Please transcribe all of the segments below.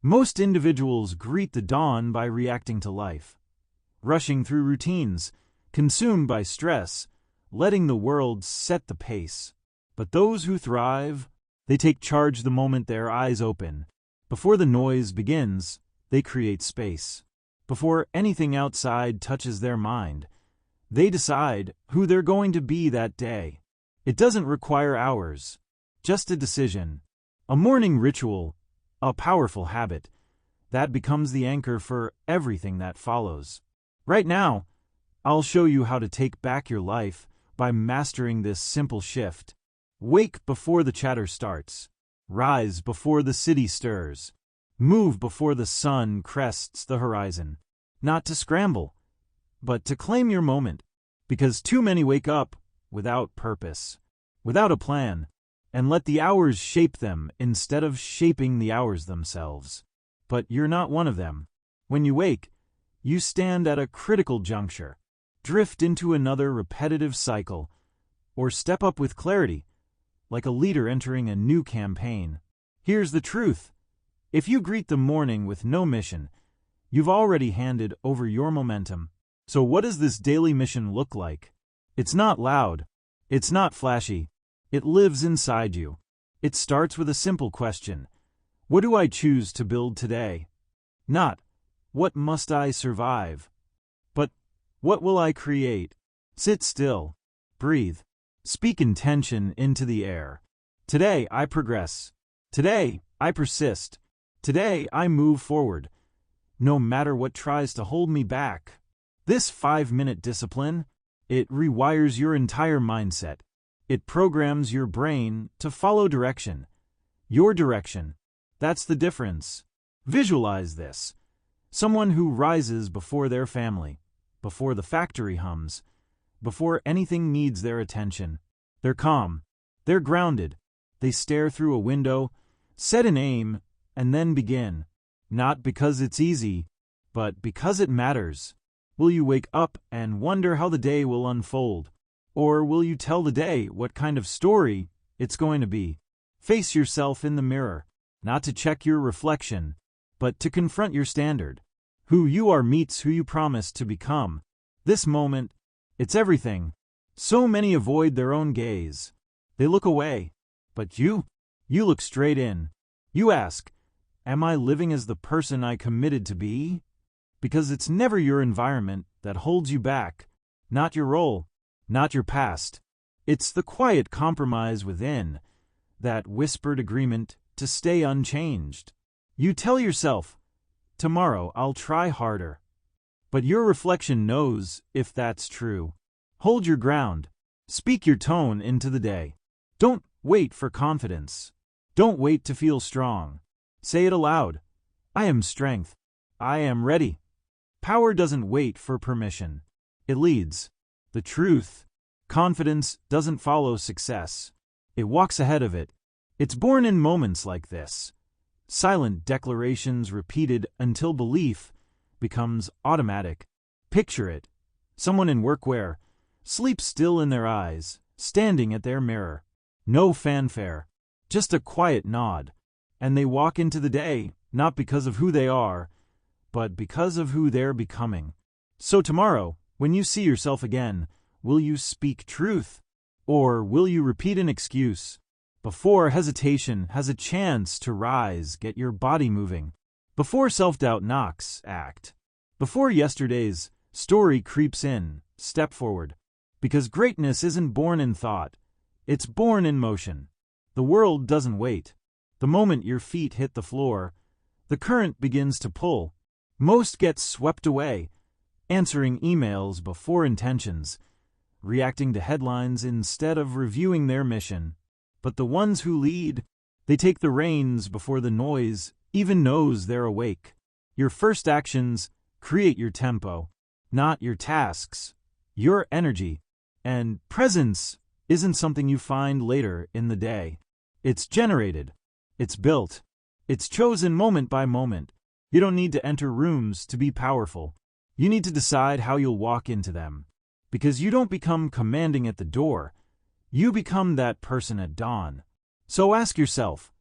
Most individuals greet the dawn by reacting to life, rushing through routines, consumed by stress, letting the world set the pace. But those who thrive, they take charge the moment their eyes open. Before the noise begins, they create space. Before anything outside touches their mind, they decide who they're going to be that day. It doesn't require hours, just a decision, a morning ritual, a powerful habit that becomes the anchor for everything that follows. Right now, I'll show you how to take back your life by mastering this simple shift. Wake before the chatter starts. Rise before the city stirs. Move before the sun crests the horizon. Not to scramble, but to claim your moment. Because too many wake up without purpose, without a plan, and let the hours shape them instead of shaping the hours themselves. But you're not one of them. When you wake, you stand at a critical juncture, drift into another repetitive cycle, or step up with clarity, like a leader entering a new campaign. Here's the truth. If you greet the morning with no mission, you've already handed over your momentum. So what does this daily mission look like? It's not loud. It's not flashy. It lives inside you. It starts with a simple question. What do I choose to build today? Not, what must I survive? But, what will I create? Sit still. Breathe. Speak intention into the air. Today I progress. Today I persist. Today I move forward. No matter what tries to hold me back. This 5-minute discipline, it rewires your entire mindset. It programs your brain to follow direction. Your direction. That's the difference. Visualize this. Someone who rises before their family, before the factory hums, before anything needs their attention. They're calm. They're grounded. They stare through a window, set an aim, and then begin. Not because it's easy, but because it matters. Will you wake up and wonder how the day will unfold? Or will you tell the day what kind of story it's going to be? Face yourself in the mirror, not to check your reflection, but to confront your standard. Who you are meets who you promise to become. This moment, it's everything. So many avoid their own gaze. They look away. But you look straight in. You ask, am I living as the person I committed to be? Because it's never your environment that holds you back, not your role, not your past. It's the quiet compromise within, that whispered agreement to stay unchanged. You tell yourself, tomorrow I'll try harder. But your reflection knows if that's true. Hold your ground. Speak your tone into the day. Don't wait for confidence. Don't wait to feel strong. Say it aloud. I am strength. I am ready. Power doesn't wait for permission. It leads. The truth. Confidence doesn't follow success. It walks ahead of it. It's born in moments like this. Silent declarations repeated until belief becomes automatic. Picture it. Someone in workwear, sleep still in their eyes, standing at their mirror. No fanfare, just a quiet nod. And they walk into the day, not because of who they are, but because of who they're becoming. So tomorrow, when you see yourself again, will you speak truth? Or will you repeat an excuse? Before hesitation has a chance to rise, get your body moving. Before self-doubt knocks, act. Before yesterday's story creeps in, step forward. Because greatness isn't born in thought, it's born in motion. The world doesn't wait. The moment your feet hit the floor, the current begins to pull. Most get swept away, answering emails before intentions, reacting to headlines instead of reviewing their mission. But the ones who lead, they take the reins before the noise even knows they're awake. Your first actions create your tempo, not your tasks, your energy. And presence isn't something you find later in the day. It's generated. It's built. It's chosen moment by moment. You don't need to enter rooms to be powerful. You need to decide how you'll walk into them. Because you don't become commanding at the door. You become that person at dawn. So ask yourself,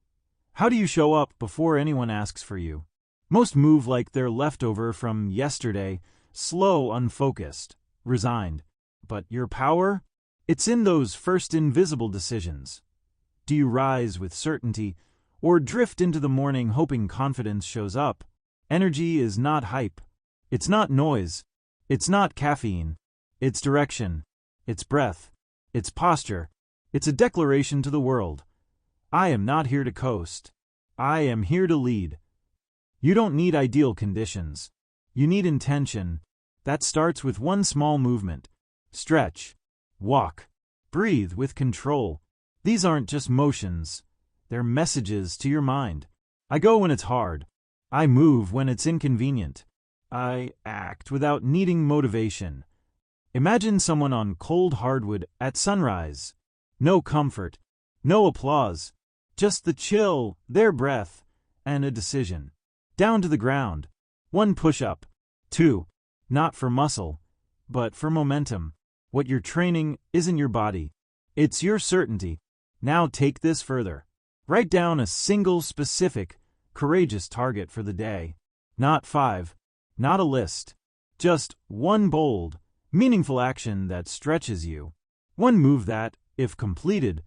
how do you show up before anyone asks for you? Most move like they're leftover from yesterday, slow, unfocused, resigned. But your power? It's in those first invisible decisions. Do you rise with certainty, or drift into the morning hoping confidence shows up? Energy is not hype. It's not noise. It's not caffeine. It's direction. It's breath. It's posture. It's a declaration to the world. I am not here to coast. I am here to lead. You don't need ideal conditions. You need intention. That starts with one small movement. Stretch. Walk. Breathe with control. These aren't just motions. They're messages to your mind. I go when it's hard. I move when it's inconvenient. I act without needing motivation. Imagine someone on cold hardwood at sunrise. No comfort, no applause, just the chill, their breath, and a decision. Down to the ground. 1 push-up. 2. Not for muscle, but for momentum. What you're training isn't your body. It's your certainty. Now take this further. Write down a single specific, courageous target for the day. Not 5. Not a list. Just one bold, meaningful action that stretches you. One move that, if completed,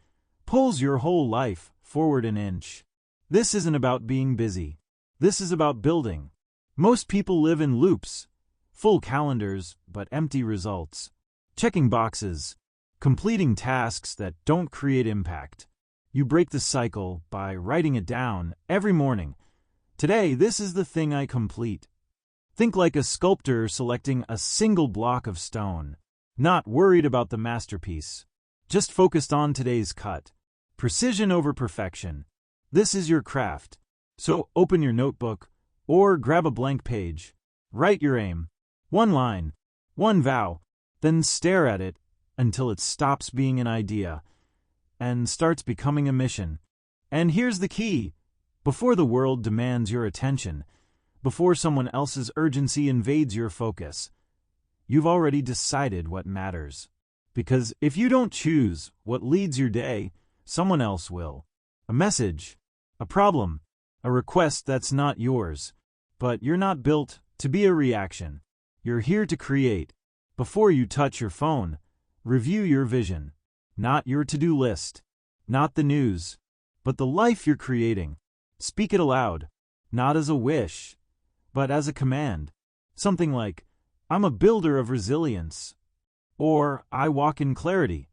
pulls your whole life forward an inch. This isn't about being busy. This is about building. Most people live in loops. Full calendars, but empty results. Checking boxes. Completing tasks that don't create impact. You break the cycle by writing it down every morning. Today, this is the thing I complete. Think like a sculptor selecting a single block of stone, not worried about the masterpiece, just focused on today's cut. Precision over perfection. This is your craft. So open your notebook or grab a blank page. Write your aim. One line, one vow, then stare at it until it stops being an idea and starts becoming a mission. And here's the key. Before the world demands your attention, before someone else's urgency invades your focus, you've already decided what matters. Because if you don't choose what leads your day, someone else will. A message, a problem, a request that's not yours. But you're not built to be a reaction. You're here to create. Before you touch your phone, review your vision. Not your to-do list, not the news, but the life you're creating. Speak it aloud, not as a wish, but as a command. Something like, I'm a builder of resilience, or I walk in clarity,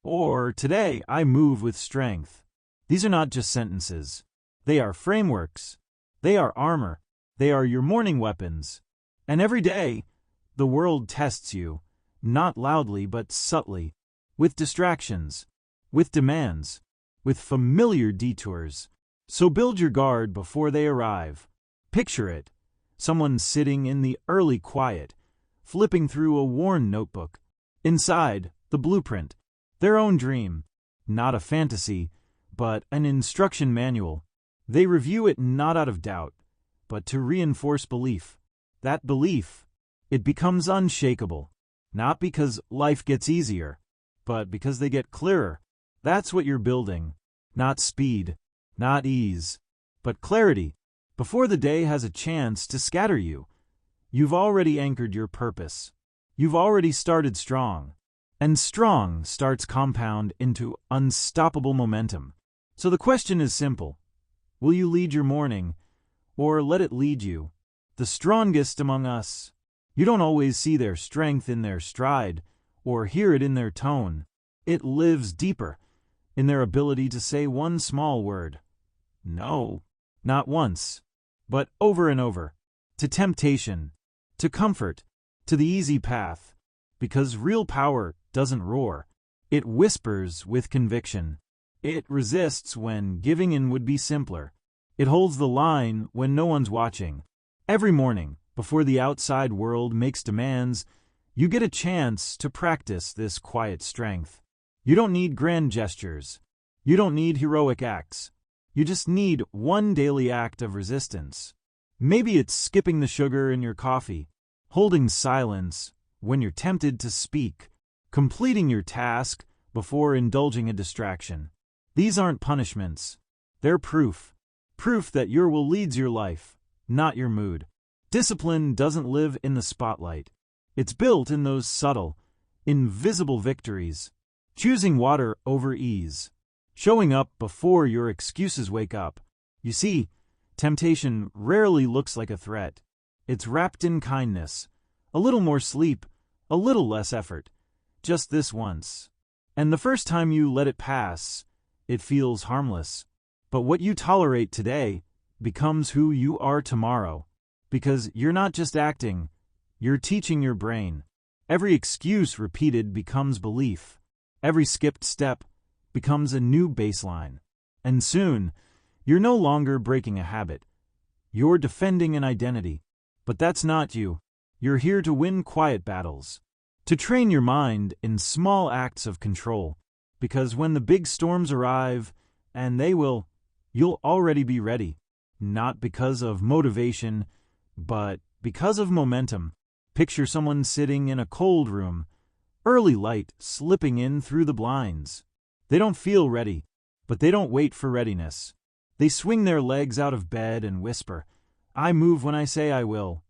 or today I move with strength. These are not just sentences. They are frameworks. They are armor. They are your morning weapons. And every day, the world tests you, not loudly but subtly, with distractions, with demands, with familiar detours. So build your guard before they arrive. Picture it. Someone sitting in the early quiet, flipping through a worn notebook. Inside, the blueprint. Their own dream. Not a fantasy, but an instruction manual. They review it not out of doubt, but to reinforce belief. That belief, it becomes unshakable. Not because life gets easier, but because they get clearer. That's what you're building. Not speed, not ease, but clarity. Before the day has a chance to scatter you, you've already anchored your purpose. You've already started strong. And strong starts compound into unstoppable momentum. So the question is simple. Will you lead your morning, or let it lead you? The strongest among us. You don't always see their strength in their stride, or hear it in their tone. It lives deeper, in their ability to say one small word. No, not once, but over and over. To temptation, to comfort, to the easy path. Because real power doesn't roar. It whispers with conviction. It resists when giving in would be simpler. It holds the line when no one's watching. Every morning, before the outside world makes demands, you get a chance to practice this quiet strength. You don't need grand gestures. You don't need heroic acts. You just need one daily act of resistance. Maybe it's skipping the sugar in your coffee, holding silence when you're tempted to speak, completing your task before indulging a distraction. These aren't punishments. They're proof. Proof that your will leads your life. not your mood. Discipline doesn't live in the spotlight. It's built in those subtle, invisible victories. Choosing water over ease. Showing up before your excuses wake up. You see, temptation rarely looks like a threat. It's wrapped in kindness. A little more sleep, a little less effort. Just this once. And the first time you let it pass, it feels harmless. But what you tolerate today becomes who you are tomorrow. Because you're not just acting, you're teaching your brain. Every excuse repeated becomes belief. Every skipped step becomes a new baseline. And soon, you're no longer breaking a habit. You're defending an identity. But that's not you. You're here to win quiet battles. To train your mind in small acts of control. Because when the big storms arrive, and they will, you'll already be ready. Not because of motivation, but because of momentum. Picture someone sitting in a cold room, early light slipping in through the blinds. They don't feel ready, but they don't wait for readiness. They swing their legs out of bed and whisper, "I move when I say I will."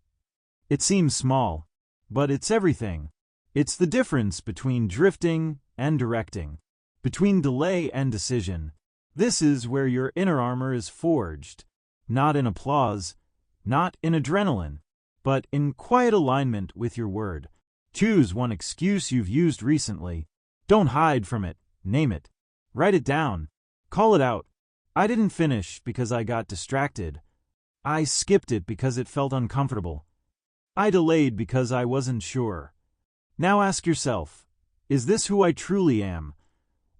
It seems small, but it's everything. It's the difference between drifting and directing, between delay and decision. This is where your inner armor is forged, not in applause, not in adrenaline, but in quiet alignment with your word. Choose one excuse you've used recently. Don't hide from it. Name it. Write it down. Call it out. I didn't finish because I got distracted. I skipped it because it felt uncomfortable. I delayed because I wasn't sure. Now ask yourself, is this who I truly am,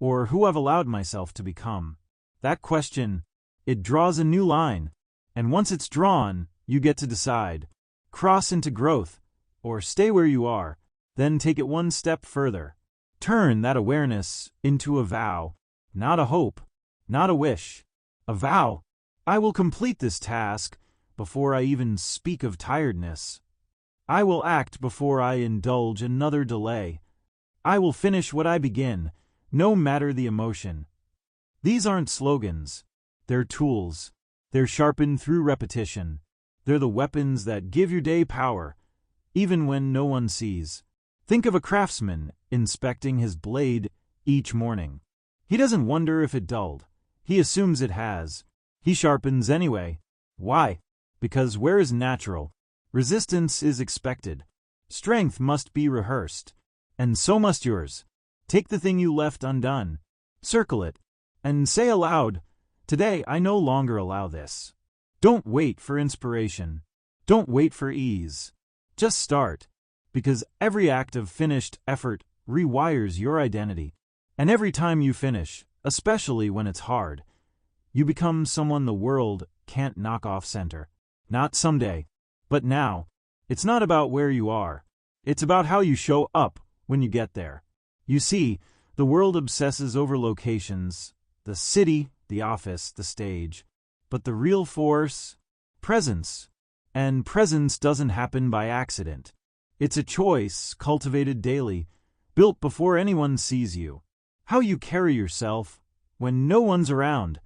or who I've allowed myself to become? That question, it draws a new line, and once it's drawn, you get to decide. Cross into growth, or stay where you are, then take it one step further. Turn that awareness into a vow, not a hope, not a wish. A vow. I will complete this task before I even speak of tiredness. I will act before I indulge another delay. I will finish what I begin, no matter the emotion. These aren't slogans. They're tools. They're sharpened through repetition. They're the weapons that give your day power, even when no one sees. Think of a craftsman inspecting his blade each morning. He doesn't wonder if it dulled. He assumes it has. He sharpens anyway. Why? Because where is natural, resistance is expected. Strength must be rehearsed. And so must yours. Take the thing you left undone, circle it, and say aloud, "Today I no longer allow this." Don't wait for inspiration. Don't wait for ease. Just start, because every act of finished effort rewires your identity. And every time you finish, especially when it's hard, you become someone the world can't knock off center. Not someday, but now. It's not about where you are. It's about how you show up when you get there. You see, the world obsesses over locations, the city, the office, the stage. But the real force? Presence. And presence doesn't happen by accident. It's a choice cultivated daily, built before anyone sees you. How you carry yourself when no one's around.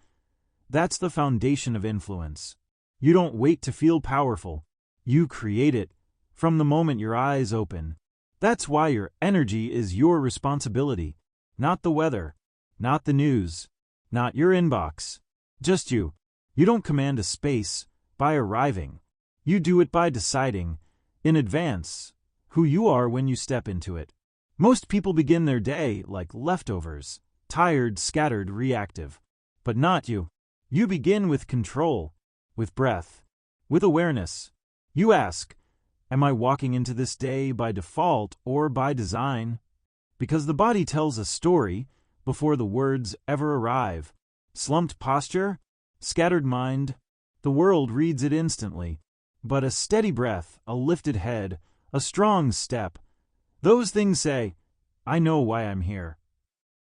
That's the foundation of influence. You don't wait to feel powerful. You create it from the moment your eyes open. That's why your energy is your responsibility. Not the weather, not the news, not your inbox. Just you. You don't command a space by arriving. You do it by deciding, in advance, who you are when you step into it. Most people begin their day like leftovers, tired, scattered, reactive. But not you. You begin with control, with breath, with awareness. You ask, am I walking into this day by default or by design? Because the body tells a story before the words ever arrive. Slumped posture, scattered mind, the world reads it instantly. But a steady breath, a lifted head, a strong step, those things say, I know why I'm here.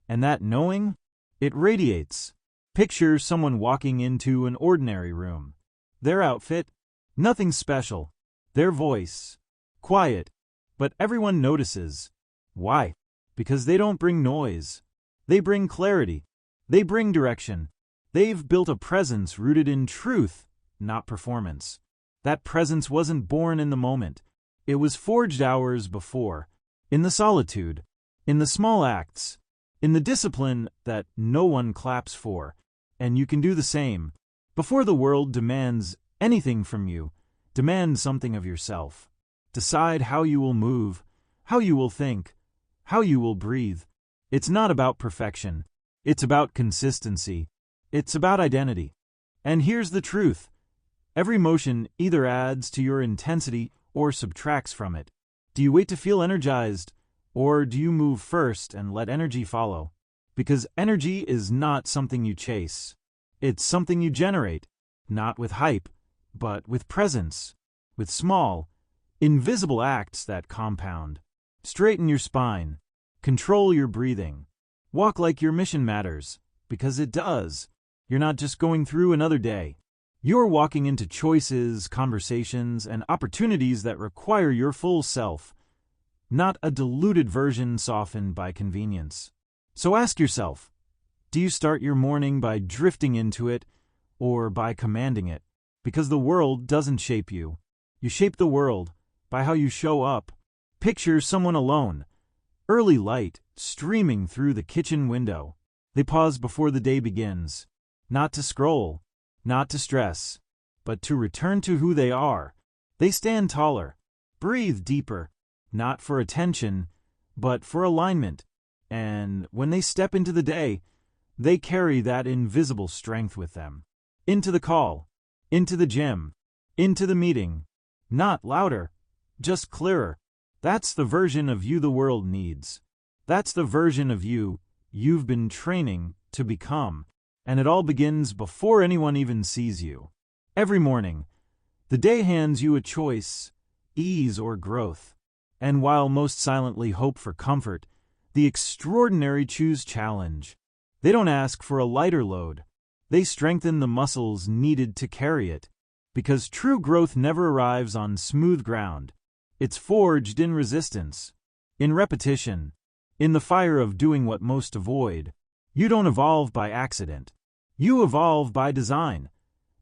And that knowing, it radiates. Picture someone walking into an ordinary room. Their outfit, nothing special. Their voice, quiet, but everyone notices. Why? Because they don't bring noise. They bring clarity. They bring direction. They've built a presence rooted in truth, not performance. That presence wasn't born in the moment. It was forged hours before, in the solitude, in the small acts, in the discipline that no one claps for. And you can do the same. Before the world demands anything from you, demand something of yourself. Decide how you will move, how you will think, how you will breathe. It's not about perfection. It's about consistency. It's about identity. And here's the truth. Every motion either adds to your intensity or subtracts from it. Do you wait to feel energized, or do you move first and let energy follow? Because energy is not something you chase. It's something you generate, not with hype, but with presence, with small, invisible acts that compound. Straighten your spine. Control your breathing. Walk like your mission matters, because it does. You're not just going through another day. You're walking into choices, conversations, and opportunities that require your full self, not a diluted version softened by convenience. So ask yourself, do you start your morning by drifting into it or by commanding it? Because the world doesn't shape you. You shape the world by how you show up. Picture someone alone, early light streaming through the kitchen window. They pause before the day begins, not to scroll, not to stress, but to return to who they are. They stand taller, breathe deeper, not for attention, but for alignment. And when they step into the day, they carry that invisible strength with them. Into the call, into the gym, into the meeting. Not louder, just clearer. That's the version of you the world needs. That's the version of you you've been training to become. And it all begins before anyone even sees you. Every morning, the day hands you a choice, ease or growth. And while most silently hope for comfort, the extraordinary choose challenge. They don't ask for a lighter load. They strengthen the muscles needed to carry it. Because true growth never arrives on smooth ground. It's forged in resistance, in repetition, in the fire of doing what most avoid. You don't evolve by accident. You evolve by design,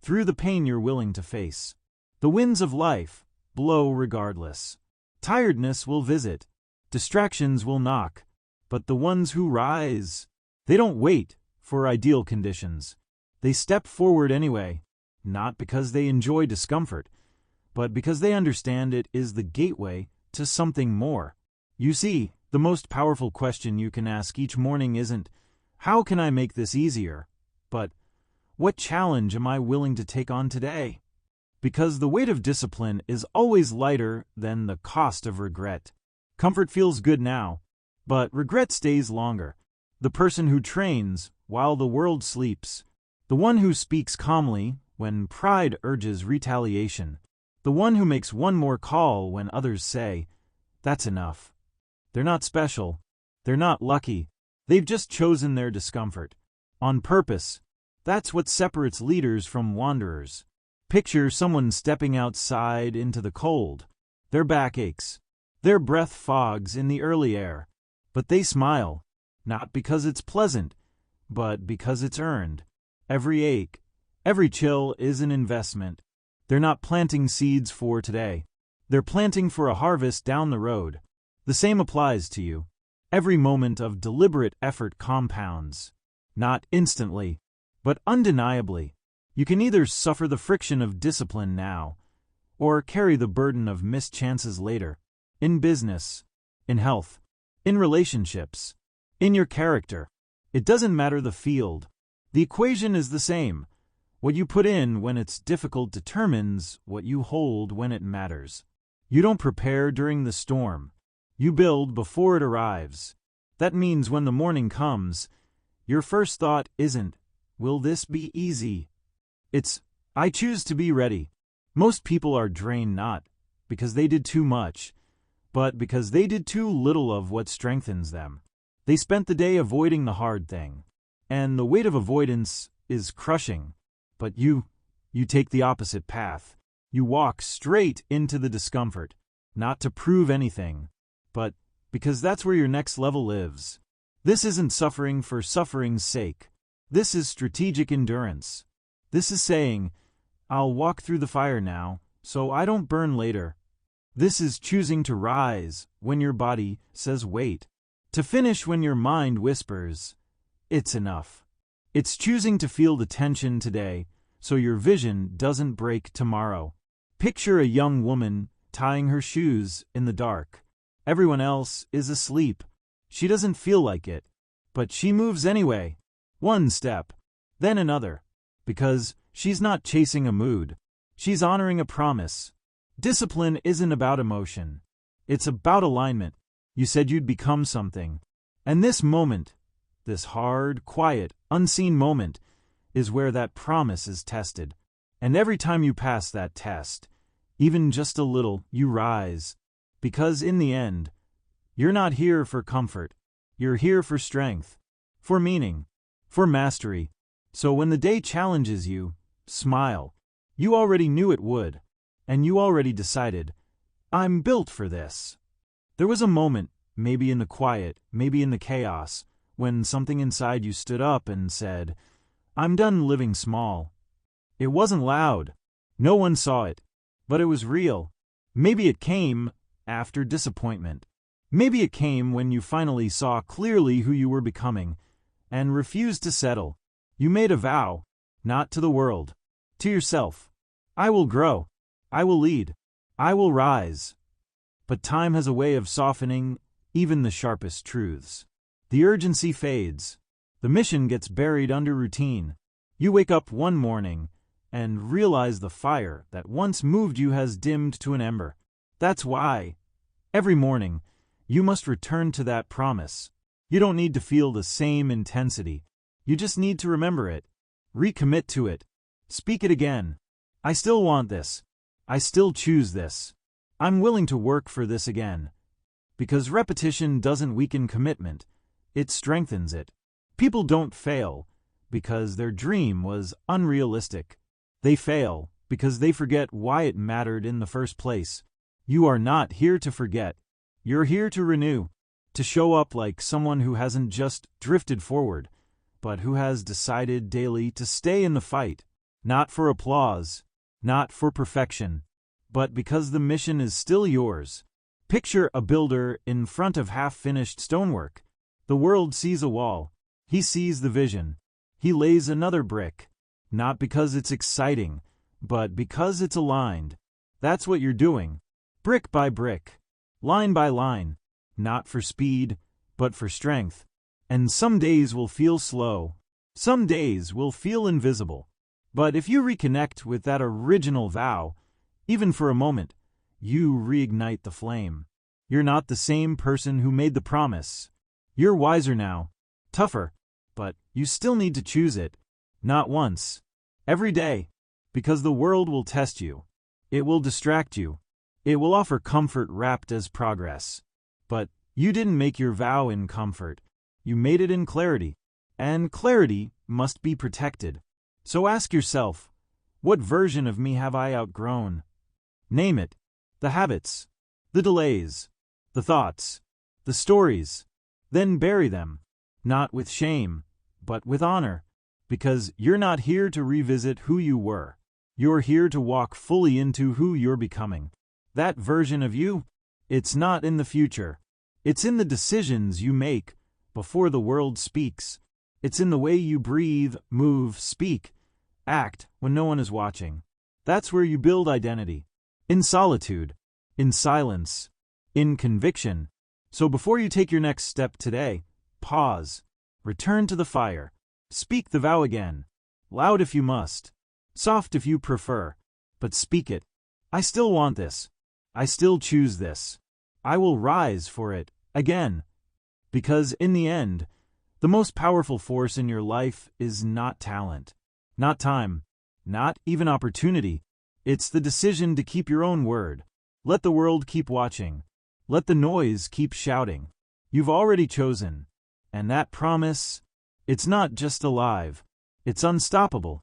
through the pain you're willing to face. The winds of life blow regardless. Tiredness will visit. Distractions will knock. But the ones who rise, they don't wait for ideal conditions. They step forward anyway, not because they enjoy discomfort, but because they understand it is the gateway to something more. You see, the most powerful question you can ask each morning isn't, how can I make this easier? But, what challenge am I willing to take on today? Because the weight of discipline is always lighter than the cost of regret. Comfort feels good now, but regret stays longer. The person who trains while the world sleeps, the one who speaks calmly when pride urges retaliation, the one who makes one more call when others say, that's enough. They're not special. They're not lucky. They've just chosen their discomfort. On purpose. That's what separates leaders from wanderers. Picture someone stepping outside into the cold. Their back aches. Their breath fogs in the early air. But they smile, not because it's pleasant, but because it's earned. Every ache, every chill is an investment. They're not planting seeds for today. They're planting for a harvest down the road. The same applies to you. Every moment of deliberate effort compounds. Not instantly, but undeniably. You can either suffer the friction of discipline now, or carry the burden of missed chances later. In business, in health, in relationships, in your character. It doesn't matter the field. The equation is the same. What you put in when it's difficult determines what you hold when it matters. You don't prepare during the storm. You build before it arrives. That means when the morning comes, your first thought isn't, will this be easy? It's, I choose to be ready. Most people are drained not because they did too much, but because they did too little of what strengthens them. They spent the day avoiding the hard thing. And the weight of avoidance is crushing. But you take the opposite path. You walk straight into the discomfort, not to prove anything, but because that's where your next level lives. This isn't suffering for suffering's sake. This is strategic endurance. This is saying, I'll walk through the fire now, so I don't burn later. This is choosing to rise when your body says wait. To finish when your mind whispers, it's enough. It's choosing to feel the tension today so your vision doesn't break tomorrow. Picture a young woman tying her shoes in the dark. Everyone else is asleep. She doesn't feel like it, but she moves anyway. One step, then another, because she's not chasing a mood. She's honoring a promise. Discipline isn't about emotion. It's about alignment. You said you'd become something. And this moment, this hard, quiet, unseen moment, is where that promise is tested. And every time you pass that test, even just a little, you rise. Because in the end, you're not here for comfort. You're here for strength, for meaning, for mastery. So when the day challenges you, smile. You already knew it would. And you already decided, I'm built for this. There was a moment, maybe in the quiet, maybe in the chaos, when something inside you stood up and said, I'm done living small. It wasn't loud. No one saw it. But it was real. Maybe it came after disappointment. Maybe it came when you finally saw clearly who you were becoming and refused to settle. You made a vow, not to the world, to yourself. I will grow. I will lead. I will rise. But time has a way of softening even the sharpest truths. The urgency fades. The mission gets buried under routine. You wake up one morning and realize the fire that once moved you has dimmed to an ember. That's why, every morning, you must return to that promise. You don't need to feel the same intensity. You just need to remember it. Recommit to it. Speak it again. I still want this. I still choose this. I'm willing to work for this again. Because repetition doesn't weaken commitment. It strengthens it. People don't fail because their dream was unrealistic. They fail because they forget why it mattered in the first place. You are not here to forget. You're here to renew, to show up like someone who hasn't just drifted forward, but who has decided daily to stay in the fight, not for applause, not for perfection, but because the mission is still yours. Picture a builder in front of half-finished stonework. The world sees a wall. He sees the vision. He lays another brick, not because it's exciting, but because it's aligned. That's what you're doing, brick by brick, line by line, not for speed, but for strength. And some days will feel slow. Some days will feel invisible. But if you reconnect with that original vow, even for a moment, you reignite the flame. You're not the same person who made the promise. You're wiser now, tougher, but you still need to choose it. Not once. Every day. Because the world will test you. It will distract you. It will offer comfort wrapped as progress. But you didn't make your vow in comfort. You made it in clarity. And clarity must be protected. So ask yourself, what version of me have I outgrown? Name it. The habits, the delays, the thoughts, the stories. Then bury them. Not with shame, but with honor. Because you're not here to revisit who you were. You're here to walk fully into who you're becoming. That version of you, it's not in the future. It's in the decisions you make before the world speaks. It's in the way you breathe, move, speak, act when no one is watching. That's where you build identity. In solitude, in silence, in conviction. So before you take your next step today, pause, return to the fire, speak the vow again, loud if you must, soft if you prefer, but speak it. I still want this. I still choose this. I will rise for it, again. Because in the end, the most powerful force in your life is not talent, not time, not even opportunity. It's the decision to keep your own word. Let the world keep watching. Let the noise keep shouting. You've already chosen. And that promise, it's not just alive. It's unstoppable.